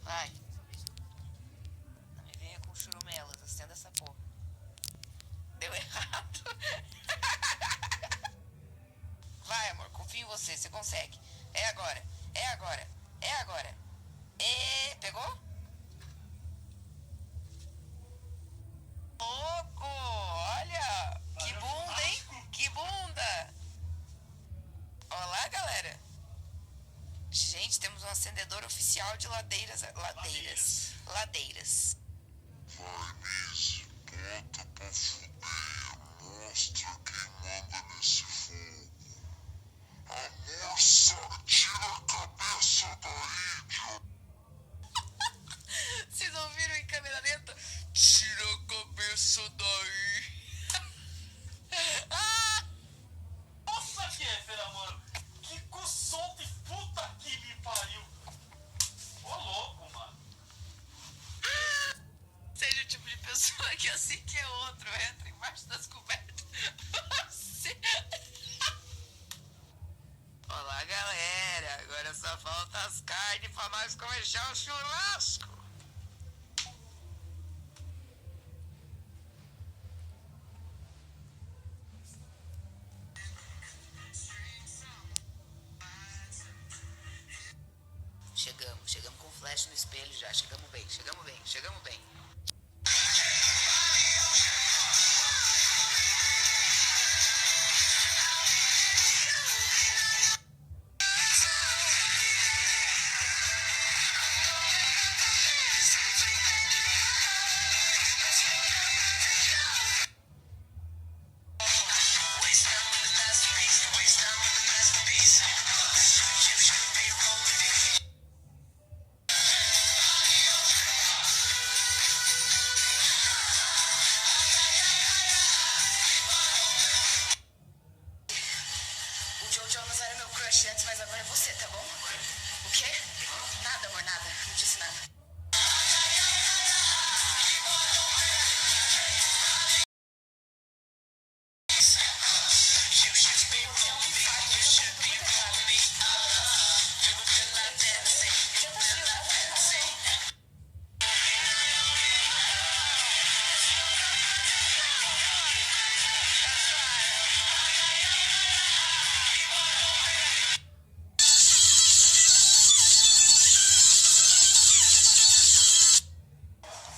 Vai. Não me venha com churumelas, acenda essa porra. Deu errado. Vai, amor, confio em você, você consegue. É agora, é agora, é agora. E pegou? Louco! Olha! Que bunda, hein? Que bunda! Olá, galera! Gente, temos um acendedor oficial de ladeiras. Ladeiras. Ladeiras. Vai, Miss, bota pra fuder. Mostra quem manda nesse fogo. A moça, tira a cabeça daí, idiota. Vocês ouviram em câmera lenta? Tira a cabeça daí. Ah! Nossa, Kéfera, mano. Que cuzão de puta que me pariu. Ô, louco, mano. Seja o tipo de pessoa que assim que é outro entra embaixo das cobertas. Você... Olá, galera. Agora só falta as carnes pra nós começar o churrasco. Chegamos com flash no espelho já. Chegamos bem. O Joe Jonas era meu crush antes, mas agora é você, tá bom? O quê? Nada, amor, nada. Não disse nada.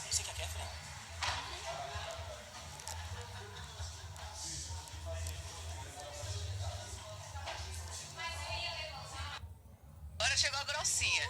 Você quer Kéfera? Agora chegou a grossinha.